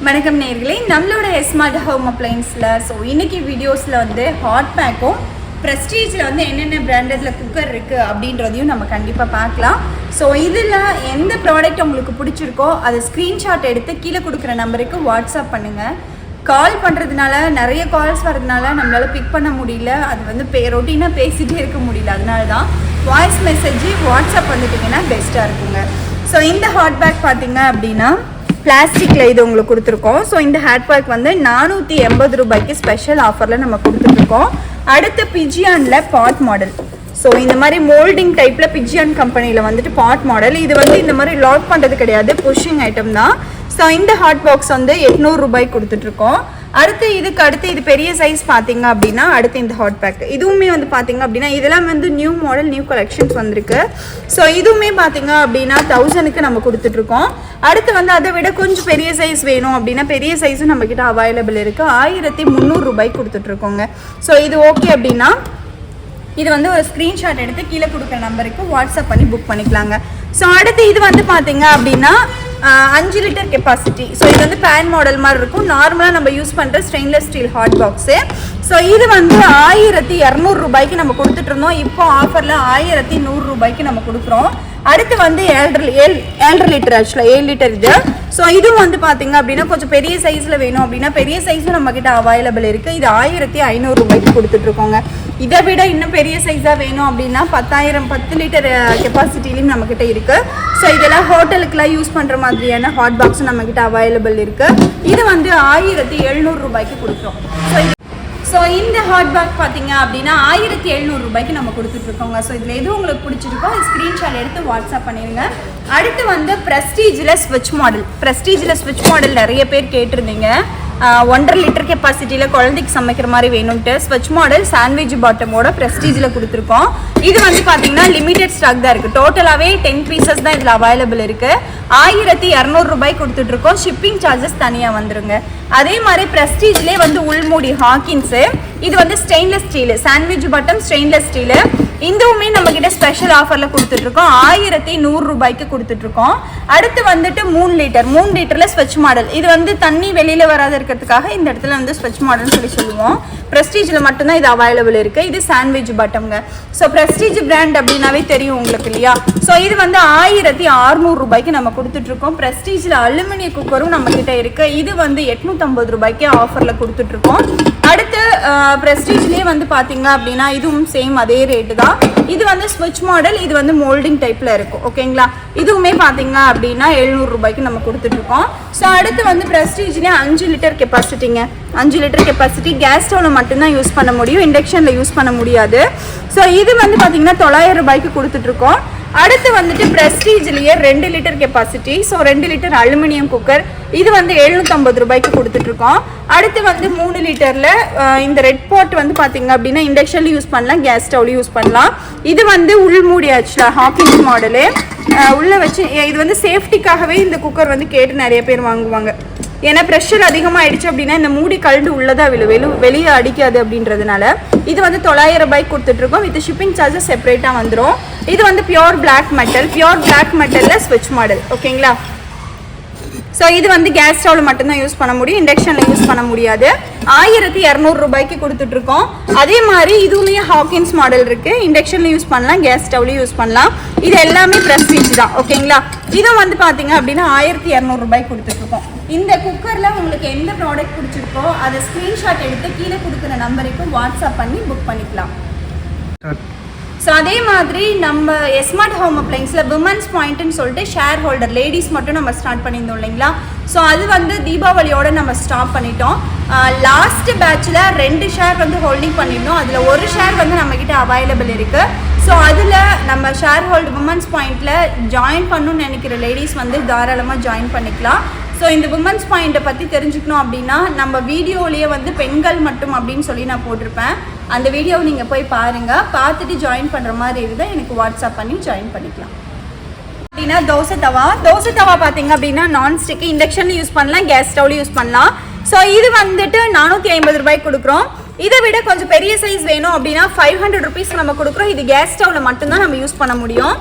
வணக்கம் நேயர்களே, நம்மளோட ஸ்மார்ட் ஹோம் அப்ளையன்ஸில் இன்னைக்கு வீடியோஸில் ஹாட் பேக்கும் ப்ரெஸ்டீஜில் என்னென்ன பிராண்டடில் குக்கர் இருக்குது அப்படின்றதையும் நம்ம கண்டிப்பாக பார்க்கலாம். இதில் எந்த ப்ராடக்ட் உங்களுக்கு பிடிச்சிருக்கோ அதை ஸ்க்ரீன்ஷாட் எடுத்து கீழே கொடுக்குற நம்பருக்கு வாட்ஸ்அப் பண்ணுங்கள். கால் பண்ணுறதுனால நிறைய கால்ஸ் வர்றதுனால நம்மளால் பிக் பண்ண முடியல, அது ரொட்டீனாக பேசிகிட்டே இருக்க முடியல. அதனால தான் வாய்ஸ் மெசேஜ் வாட்ஸ்அப் வந்துட்டிங்கன்னா பெஸ்ட்டாக இருக்குங்க. இந்த ஹாட் பேக் பார்த்தீங்க அப்படின்னா பிளாஸ்டிக்கில் இது உங்களுக்கு கொடுத்துருக்கோம். இந்த ஹேட் பேக் 480 ரூபாய்க்கு ஸ்பெஷல் ஆஃபரில் நம்ம கொடுத்துட்ருக்கோம். அடுத்து பிஜியானில் பாட் மாடல். இந்த மாதிரி மோல்டிங் டைப்பில் பிஜியான் கம்பெனியில் பாட் மாடல். இது இந்த மாதிரி லாக் பண்ணுறது கிடையாது, புஷ்ஷிங் ஐட்டம் தான். இந்த ஹாட் பாக்ஸ் 800 ரூபாய்க்கு கொடுத்துட்ருக்கோம். அடுத்து இது பெரிய சைஸ் பார்த்தீங்க அப்படின்னா அடுத்து இந்த ஹாட் பேக் இதுவுமே பார்த்தீங்க அப்படின்னா இதெல்லாம் நியூ மாடல் நியூ கலெக்ஷன்ஸ் வந்திருக்கு. இதுவுமே பார்த்தீங்க அப்படின்னா 1000க்கு நம்ம கொடுத்துட்ருக்கோம். அடுத்து அதை விட கொஞ்சம் பெரிய சைஸ் வேணும் அப்படின்னா பெரிய சைஸும் நம்மக்கிட்ட அவைலபிள் இருக்குது. 1300 ரூபாய்க்கு கொடுத்துட்ருக்கோங்க. இது ஓகே அப்படின்னா இது ஒரு ஸ்க்ரீன்ஷாட் எடுத்து கீழே கொடுக்குற நம்பருக்கு வாட்ஸ்அப் பண்ணி புக் பண்ணிக்கலாங்க. அடுத்து இது பார்த்தீங்க அப்படின்னா 5 லிட்டர் கெப்பாசிட்டி. இது பேன் மாடல் மாதிரி இருக்கும். நார்மலாக நம்ம யூஸ் பண்ணுற ஸ்டெயின்லெஸ் ஸ்டீல் ஹாட் பாக்ஸு. இது 1200 ரூபாய்க்கு நம்ம கொடுத்துட்டு இருந்தோம். இப்போ ஆஃபரில் 1100 ரூபாய்க்கு நம்ம கொடுக்குறோம். அடுத்து 7 லிட்டர் ஆக்சுவலாக 7 லிட்டர் இது. இதுவும் பார்த்தீங்க அப்படின்னா கொஞ்சம் பெரிய சைஸில் வேணும் அப்படின்னா பெரிய சைஸும் நம்மக்கிட்ட அவைலபிள் இருக்குது. இது 1500 ரூபாய்க்கு கொடுத்துட்ருக்கோங்க. இதை விட இன்னும் பெரிய சைஸாக வேணும் அப்படின்னா 10 லிட்டர் கெப்பாசிட்டிலையும் நம்மக்கிட்ட இருக்குது. இதெல்லாம் ஹோட்டலுக்குலாம் யூஸ் பண்ணுற மாதிரியான ஹாட் பாக்ஸும் நம்மக்கிட்ட அவைலபிள் இருக்குது. இது 1700 ரூபாய்க்கு கொடுக்குறோம். இந்த ஹாட் பேக் பார்த்தீங்க அப்படின்னா 1700 ரூபாய்க்கு நம்ம கொடுத்துட்ருக்கோங்க. இதில் எதுவும் உங்களுக்கு பிடிச்சிருக்கோ ஸ்க்ரீன்ஷாட் எடுத்து வாட்ஸ்அப் பண்ணிடுங்க. அடுத்து ப்ரெஸ்டீஜில் ஸ்விட்ச் மாடல் நிறைய பேர் கேட்டிருந்தீங்க. 1.5 லிட்டர் கெப்பாசிட்டியில் குழந்தைக்கு சமைக்கிற மாதிரி வேணும்ட்டு ஸ்விட்ச் மாடல் சாண்ட்விச் பாட்டமோட ப்ரெஸ்டீஜில் கொடுத்துருக்கோம். இது பார்த்தீங்கன்னா லிமிடெட் ஸ்டாக் தான் இருக்குது. டோட்டலாகவே 10 பீசஸ் தான் இதில் அவைலபிள் இருக்குது. 1200 ரூபாய்க்கு கொடுத்துட்ருக்கோம். ஷிப்பிங் சார்ஜஸ் தனியாக வந்துருங்க. அதே மாதிரி ப்ரெஸ்டீஜ்லேயே உள்மூடி ஹாக்கின்ஸு. இது stainless steel sandwich bottom stainless steel. இதுவுமே நம்மக்கிட்ட ஸ்பெஷல் ஆஃபரில் கொடுத்துட்ருக்கோம். 1100 ரூபாய்க்கு கொடுத்துட்ருக்கோம். அடுத்து 3 லிட்டரில் ஸ்விட்ச் மாடல். இது தண்ணி வெளியில் வராது இருக்கிறதுக்காக இந்த இடத்துல ஸ்விட்ச் மாடல்னு சொல்லுவோம். ப்ரெஸ்டீஜில் மட்டும்தான் இது அவைலபிள் இருக்குது. இது சாண்ட்விச் பாட்டம்ங்க. ப்ரெஸ்டீஜ் பிராண்ட் அப்படின்னாவே தெரியும் உங்களுக்கு இல்லையா. இது 1600 ரூபாய்க்கு நம்ம கொடுத்துட்ருக்கோம். ப்ரெஸ்டீஜில் அலுமினிய குக்கரும் நம்மக்கிட்ட இருக்குது. இது 850 ரூபாய்க்கு ஆஃபரில் கொடுத்துட்ருக்கோம். அடுத்து ப்ரெஸ்டீஜ்லேயே பார்த்தீங்க அப்படின்னா இதுவும் சேம் அதே ரேட்டு தான். இது ஸ்விட்ச் மாடல். இது மோல்டிங் டைப்பில் இருக்கும். ஓகேங்களா. இதுவுமே பார்த்தீங்க அப்படின்னா 700 ரூபாய்க்கு நம்ம கொடுத்துட்ருக்கோம். அடுத்து ப்ரெஸ்டீஜ்லேயே 5 லிட்டர் கெப்பாசிட்டிங்க. 5 லிட்டர் கெப்பாசிட்டி கேஸ் ஸ்டவ்வில் மட்டும்தான் யூஸ் பண்ண முடியும், இண்டக்ஷனில் யூஸ் பண்ண முடியாது. இது பார்த்தீங்கன்னா 900 ரூபாய்க்கு கொடுத்துட்ருக்கோம். அடுத்து ப்ரெஸ்டீஜ்லேயே 2 litre capacity. 2 litre aluminium cooker. இது 750 ரூபாய்க்கு கொடுத்துட்ருக்கோம். அடுத்து 3 லிட்டரில் இந்த ரெட் பாட் பார்த்தீங்க அப்படின்னா இண்டக்ஷன்லையும் யூஸ் பண்ணலாம், கேஸ் ஸ்டவ்லையும் யூஸ் பண்ணலாம். இது உள்மூடி ஆக்சுவலாக ஹாக்கின்ஸ் மாடலு. உள்ளே வச்சு இது சேஃப்டிக்காகவே இந்த குக்கர் கேட்டு நிறைய பேர் வாங்குவாங்க. ஏன்னா ப்ரெஷர் அதிகமாக ஆயிடுச்சு அப்படின்னா இந்த மூடி கலண்டு உள்ளதாக வெளியே அடிக்காது அப்படின்றதுனால இது 900 ரூபாய்க்கு கொடுத்துட்ருக்கோம். வித் ஷிப்பிங் சார்ஜஸ் செப்பரேட்டாக வந்துடும். இது பியோர் பிளாக் மெட்டலில் ஸ்விட்ச் மாடல். ஓகேங்களா. இது கேஸ் ஸ்டவ்வில் மட்டும்தான் யூஸ் பண்ண முடியும், இண்டக்ஷனில் யூஸ் பண்ண முடியாது. 1200 ரூபாய்க்கு கொடுத்துட்ருக்கோம். அதே மாதிரி இதுலேயும் ஹாக்கின்ஸ் மாடல் இருக்குது. இண்டக்ஷனில் யூஸ் பண்ணலாம், கேஸ் ஸ்டவ்லையும் யூஸ் பண்ணலாம். இது எல்லாமே ப்ரெஸ்டீஜ் தான். ஓகேங்களா. இதுவும் பார்த்தீங்க அப்படின்னா 1200 ரூபாய்க்கு கொடுத்துட்ருக்கோம். இந்த குக்கரில் உங்களுக்கு எந்த ப்ராடக்ட் பிடிச்சிருக்கோ அதை ஸ்க்ரீன்ஷாட் எடுத்து கீழே கொடுக்குற நம்பருக்கு வாட்ஸ்அப் பண்ணி புக் பண்ணிக்கலாம். அதே மாதிரி நம்ம ஸ்மார்ட் ஹோம் அப்ளையன்ஸில் விமன்ஸ் பாயிண்ட்னு சொல்லிட்டு ஷேர் ஹோல்டர் லேடிஸ் மட்டும் நம்ம ஸ்டார்ட் பண்ணியிருந்தோம் இல்லைங்களா. அது தீபாவளியோடு நம்ம ஸ்டாப் பண்ணிட்டோம். லாஸ்ட் பேட்சில் 2 ஷேர் ஹோல்டிங் பண்ணியிருந்தோம். அதில் ஒரு ஷேர் நம்மக்கிட்ட அவைலபிள் இருக்குது. அதில் நம்ம ஷேர் ஹோல்டு விமன்ஸ் பாயிண்டில் ஜாயின் பண்ணணும்னு நினைக்கிற லேடிஸ் தாராளமாக ஜாயின் பண்ணிக்கலாம். இந்த விமன்ஸ் பாயிண்ட்டை பற்றி தெரிஞ்சுக்கணும் அப்படின்னா நம்ம வீடியோலேயே பெண்கள் மட்டும் அப்படின்னு சொல்லி நான் போட்டிருப்பேன். அந்த வீடியோவை நீங்கள் போய் பாருங்கள். பார்த்துட்டு ஜாயின் பண்ணுற மாதிரி இருந்தால் எனக்கு வாட்ஸ்அப் பண்ணி ஜாயின் பண்ணிக்கலாம். அப்படின்னா தோசை தவா பார்த்தீங்க அப்படின்னா நான்ஸ்டிக்கு இண்டக்ஷன்லையும் யூஸ் பண்ணலாம், கேஸ் ஸ்டவ்லையும் யூஸ் பண்ணலாம். இது 450 ரூபாய்க்கு கொடுக்குறோம். இதை விட கொஞ்சம் பெரிய சைஸ் வேணும் அப்படின்னா 500 ருபீஸ் நம்ம கொடுக்குறோம். இது கேஸ் ஸ்டவ்வில் மட்டும்தான் நம்ம யூஸ் பண்ண முடியும்.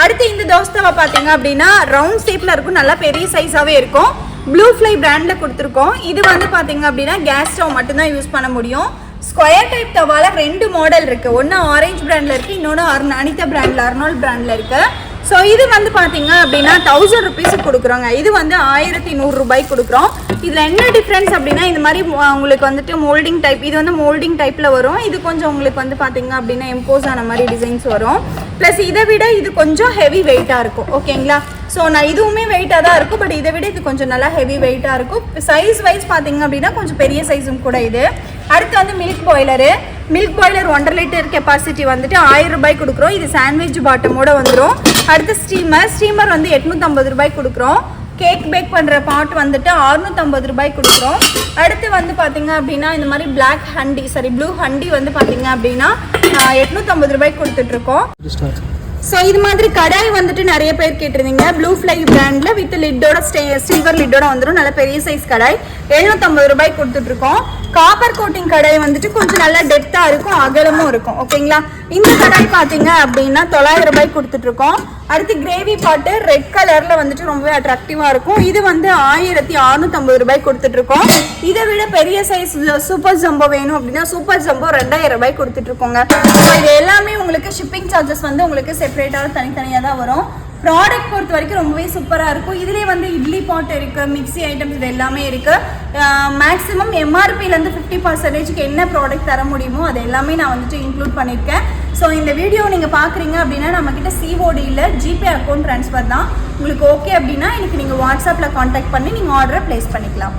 அடுத்து இந்த தோசை தவா பார்த்தீங்க அப்படின்னா ரவுண்ட் ஷேப்பில் இருக்கும், நல்லா பெரிய சைஸாகவே இருக்கும். ப்ளூ ஃப்ளை பிராண்டில் கொடுத்துருக்கோம். இது வந்து பார்த்தீங்க அப்படின்னா கேஸ் ஸ்டவ் மட்டும்தான் யூஸ் பண்ண முடியும். ஸ்கொயர் டைப் தவால 2 மாடல் இருக்குது. ஒன்று ஆரஞ்ச் பிராண்டில் இருக்குது, இன்னொன்று அனிதா பிராண்டில் அர்னால்ட் பிராண்டில் இருக்குது. ஸோ இது வந்து பார்த்தீங்க அப்படின்னா 1000 ருபீஸுக்கு கொடுக்குறோங்க. இது வந்து 1100 ரூபாய்க்கு கொடுக்குறோம். இதில் என்ன டிஃப்ரென்ஸ் அப்படின்னா இந்த மாதிரி உங்களுக்கு வந்துட்டு மோல்டிங் டைப், இது வந்து மோல்டிங் டைப்பில் வரும். இது கொஞ்சம் உங்களுக்கு வந்து பார்த்தீங்க அப்படின்னா எம்போஸ் ஆன மாதிரி டிசைன்ஸ் வரும். ப்ளஸ் இதை விட இது கொஞ்சம் ஹெவி வெயிட்டாக இருக்கும். ஓகேங்களா? ஸோ நான் இதுவுமே வெயிட்டாக தான் இருக்கும், பட் இதை விட இது கொஞ்சம் நல்லா ஹெவி வெயிட்டாக இருக்கும். சைஸ் வைஸ் பார்த்தீங்க அப்படின்னா கொஞ்சம் பெரிய சைஸும் கூட இது. அடுத்து வந்து மில்க் பாய்லர் 1.5 லிட்டர் கெப்பாசிட்டி வந்துட்டு 1000 ரூபாய்க்கு கொடுக்குறோம். இது சாண்ட்விச் பாட்டமோட வந்துடும். அடுத்து ஸ்டீமர் வந்து 850 ரூபாய்க்கு கொடுக்குறோம். கேக் பேக் பண்ணுற பாட் வந்துட்டு 650 ரூபாய்க்கு கொடுக்குறோம். அடுத்து வந்து பார்த்தீங்க அப்படின்னா இந்த மாதிரி ப்ளூ ஹண்டி வந்து பார்த்தீங்க அப்படின்னா 850 ரூபாய்க்கு கொடுத்துட்ருக்கோம். ஸோ இது மாதிரி கடாய் வந்துட்டு நிறைய பேர் கேட்டிருந்தீங்க. ப்ளூ ஃப்ளை பிராண்டில் வித் லிட்டோட சில்வர் லிட்டோட வந்துடும். நல்ல பெரிய சைஸ் கடாய் 750 ரூபாய்க்கு கொடுத்துட்ருக்கோம். காப்பர் கோட்டிங் கடாய் வந்துட்டு கொஞ்சம் நல்லா டெப்த்தாக இருக்கும், அகலமும் இருக்கும். ஓகேங்களா? இந்த கடாய் பார்த்தீங்க அப்படின்னா 900 ரூபாய்க்கு கொடுத்துட்ருக்கோம். அடுத்து கிரேவி பாட்டு ரெட் கலரில் வந்துட்டு ரொம்பவே அட்ராக்டிவாக இருக்கும். இது வந்து 1650 ரூபாய்க்கு கொடுத்துட்ருக்கோம். இதை விட பெரிய சைஸ் சூப்பர் ஜம்போ வேணும் அப்படின்னா சூப்பர் ஜம்போ 2000 ரூபாய்க்கு கொடுத்துட்ருக்கோங்க. ஸோ இது எல்லாமே உங்களுக்கு ஷிப்பிங் சார்ஜஸ் வந்து உங்களுக்கு செப்பரேட்டாக தனித்தனியாக தான் வரும். ப்ராடக்ட் பொறுத்த வரைக்கும் ரொம்பவே சூப்பராக இருக்கும். இதுலேயே வந்து இட்லி பாட் இருக்குது, மிக்ஸி ஐட்டம்ஸ் இது எல்லாமே இருக்குது. மேக்ஸிமம் எம்ஆர்பிலேருந்து 50% என்ன ப்ராடக்ட் தர முடியுமோ அது எல்லாமே நான் வந்துட்டு இன்க்ளூட் பண்ணியிருக்கேன். ஸோ இந்த வீடியோ நீங்கள் பார்க்குறீங்க அப்படின்னா நம்மக்கிட்ட COD இல்லை, ஜிபே அக்கௌண்ட் ட்ரான்ஸ்ஃபர் தான். உங்களுக்கு ஓகே அப்படின்னா எனக்கு நீங்கள் வாட்ஸ்அப்பில் காண்டாக்ட் பண்ணி நீங்கள் ஆர்டரை ப்ளேஸ் பண்ணிக்கலாம்.